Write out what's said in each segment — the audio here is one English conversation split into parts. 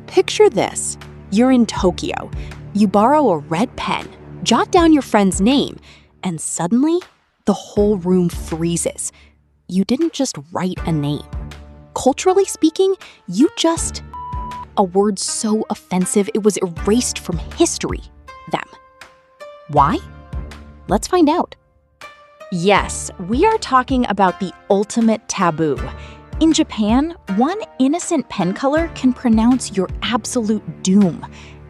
Picture this. You're in Tokyo. You borrow a red pen, jot down your friend's name, and suddenly, the whole room freezes. You didn't just write a name. Culturally speaking, a word so offensive it was erased from history. Them. Why? Let's find out. Yes, we are talking about the ultimate taboo. In Japan, one innocent pen color can pronounce your absolute doom.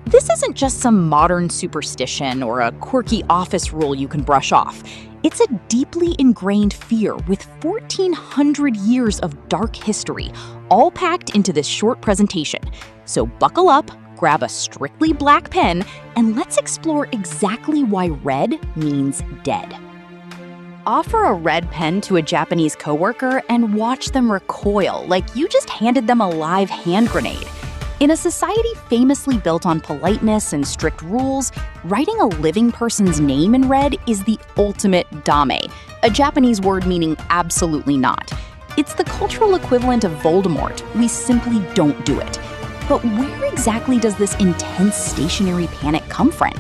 This isn't just some modern superstition or a quirky office rule you can brush off. It's a deeply ingrained fear with 1,400 years of dark history, all packed into this short presentation. So buckle up, grab a strictly black pen, and let's explore exactly why red means dead. Offer a red pen to a Japanese coworker and watch them recoil like you just handed them a live hand grenade. In a society famously built on politeness and strict rules, writing a living person's name in red is the ultimate dame, a Japanese word meaning absolutely not. It's the cultural equivalent of Voldemort. We simply don't do it. But where exactly does this intense stationary panic come from?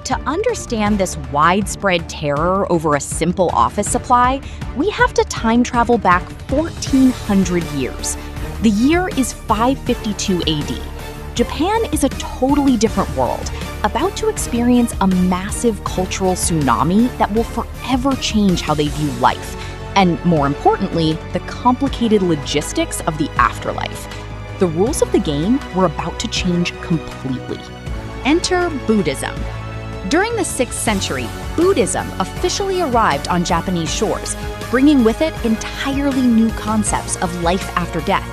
To understand this widespread terror over a simple office supply, we have to time travel back 1,400 years. The year is 552 AD. Japan is a totally different world, about to experience a massive cultural tsunami that will forever change how they view life, and more importantly, the complicated logistics of the afterlife. The rules of the game were about to change completely. Enter Buddhism. During the 6th century, Buddhism officially arrived on Japanese shores, bringing with it entirely new concepts of life after death.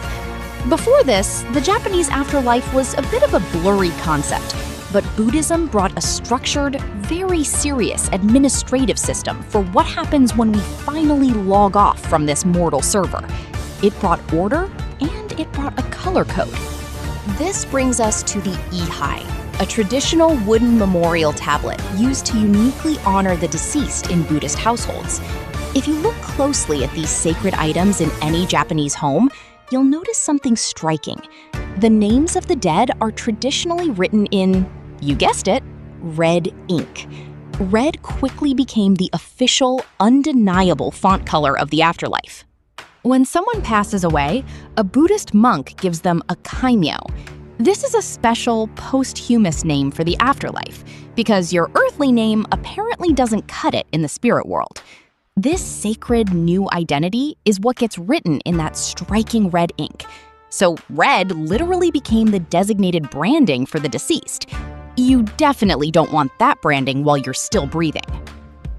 Before this, the Japanese afterlife was a bit of a blurry concept, but Buddhism brought a structured, very serious administrative system for what happens when we finally log off from this mortal server. It brought order, and it brought a color code. This brings us to the ihai, a traditional wooden memorial tablet used to uniquely honor the deceased in Buddhist households. If you look closely at these sacred items in any Japanese home, you'll notice something striking. The names of the dead are traditionally written in, you guessed it, red ink. Red quickly became the official, undeniable font color of the afterlife. When someone passes away, a Buddhist monk gives them a kaimyo. This is a special posthumous name for the afterlife, because your earthly name apparently doesn't cut it in the spirit world. This sacred new identity is what gets written in that striking red ink. So red literally became the designated branding for the deceased. You definitely don't want that branding while you're still breathing.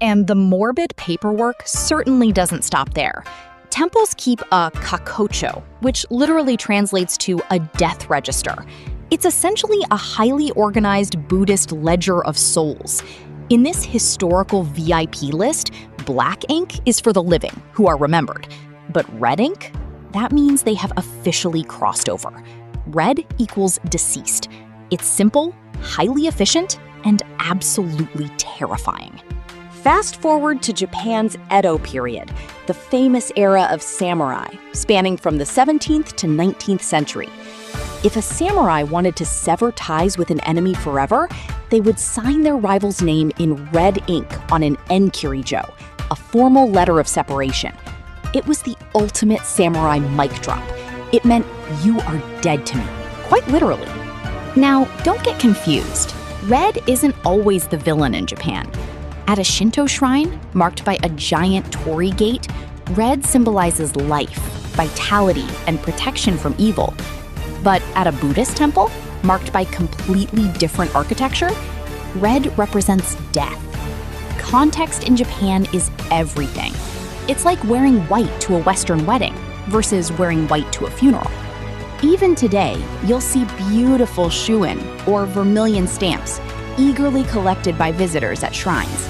And the morbid paperwork certainly doesn't stop there. Temples keep a kakocho, which literally translates to a death register. It's essentially a highly organized Buddhist ledger of souls. In this historical VIP list, black ink is for the living, who are remembered. But red ink? That means they have officially crossed over. Red equals deceased. It's simple, highly efficient, and absolutely terrifying. Fast forward to Japan's Edo period, the famous era of samurai, spanning from the 17th to 19th century. If a samurai wanted to sever ties with an enemy forever, they would sign their rival's name in red ink on an enkirijo, a formal letter of separation. It was the ultimate samurai mic drop. It meant you are dead to me, quite literally. Now, don't get confused. Red isn't always the villain in Japan. At a Shinto shrine, marked by a giant torii gate, red symbolizes life, vitality, and protection from evil. But at a Buddhist temple, marked by completely different architecture, red represents death. Context in Japan is everything. It's like wearing white to a Western wedding versus wearing white to a funeral. Even today, you'll see beautiful shuin, or vermilion stamps, eagerly collected by visitors at shrines.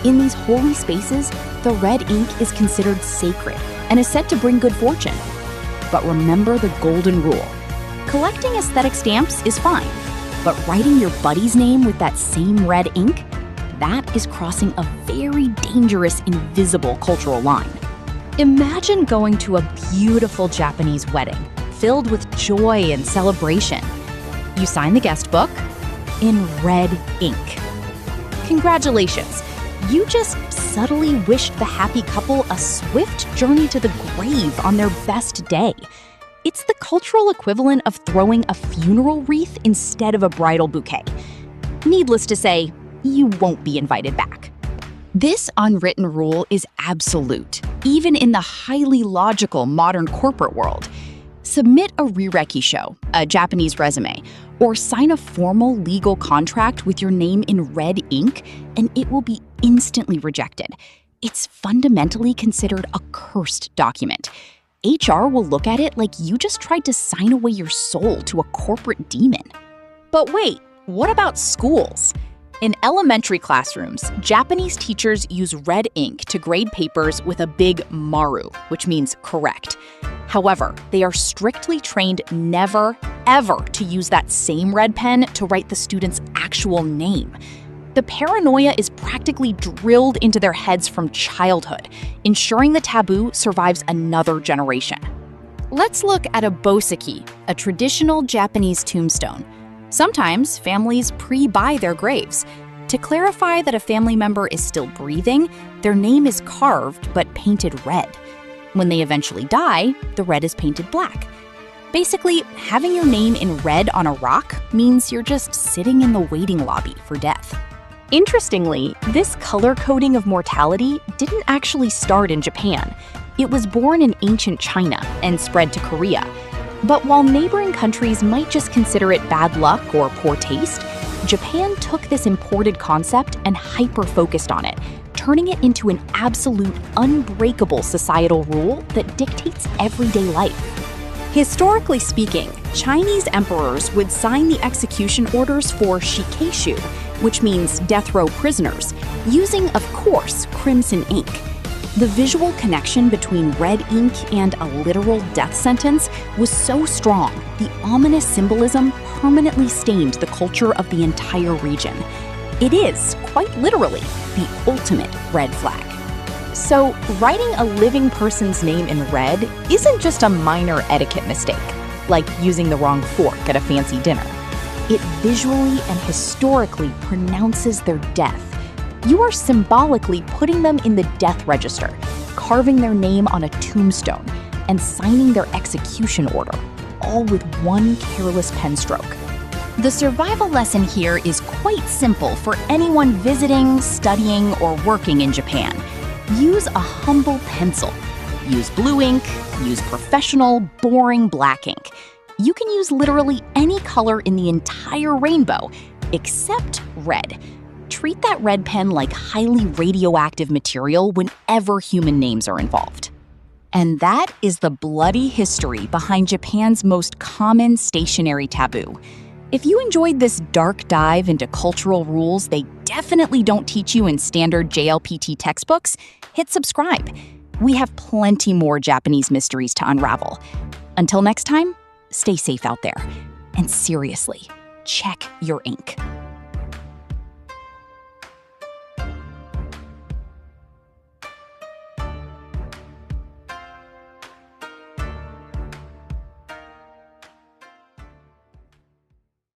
In these holy spaces, the red ink is considered sacred and is said to bring good fortune. But remember the golden rule. Collecting aesthetic stamps is fine, but writing your buddy's name with that same red ink, that is crossing a very dangerous invisible cultural line. Imagine going to a beautiful Japanese wedding filled with joy and celebration. You sign the guest book in red ink. Congratulations! You just subtly wished the happy couple a swift journey to the grave on their best day. It's the cultural equivalent of throwing a funeral wreath instead of a bridal bouquet. Needless to say, you won't be invited back. This unwritten rule is absolute, even in the highly logical modern corporate world. Submit a rirekisho, a Japanese resume, or sign a formal legal contract with your name in red ink, and it will be instantly rejected. It's fundamentally considered a cursed document. HR will look at it like you just tried to sign away your soul to a corporate demon. But wait, what about schools? In elementary classrooms, Japanese teachers use red ink to grade papers with a big maru, which means correct. However, they are strictly trained never, ever to use that same red pen to write the student's actual name. The paranoia is practically drilled into their heads from childhood, ensuring the taboo survives another generation. Let's look at a boseki, a traditional Japanese tombstone. Sometimes families pre-buy their graves. To clarify that a family member is still breathing, their name is carved but painted red. When they eventually die, the red is painted black. Basically, having your name in red on a rock means you're just sitting in the waiting lobby for death. Interestingly, this color coding of mortality didn't actually start in Japan. It was born in ancient China and spread to Korea. But while neighboring countries might just consider it bad luck or poor taste, Japan took this imported concept and hyper-focused on it, turning it into an absolute, unbreakable societal rule that dictates everyday life. Historically speaking, Chinese emperors would sign the execution orders for shikeishu, which means death row prisoners, using, of course, crimson ink. The visual connection between red ink and a literal death sentence was so strong, the ominous symbolism permanently stained the culture of the entire region. It is, quite literally, the ultimate red flag. So, writing a living person's name in red isn't just a minor etiquette mistake, like using the wrong fork at a fancy dinner. It visually and historically pronounces their death. You are symbolically putting them in the death register, carving their name on a tombstone, and signing their execution order, all with one careless pen stroke. The survival lesson here is quite simple for anyone visiting, studying, or working in Japan. Use a humble pencil. Use blue ink. Use professional, boring black ink. You can use literally any color in the entire rainbow, except red. Treat that red pen like highly radioactive material whenever human names are involved. And that is the bloody history behind Japan's most common stationary taboo. If you enjoyed this dark dive into cultural rules they definitely don't teach you in standard JLPT textbooks, hit subscribe. We have plenty more Japanese mysteries to unravel. Until next time, stay safe out there. And seriously, check your ink.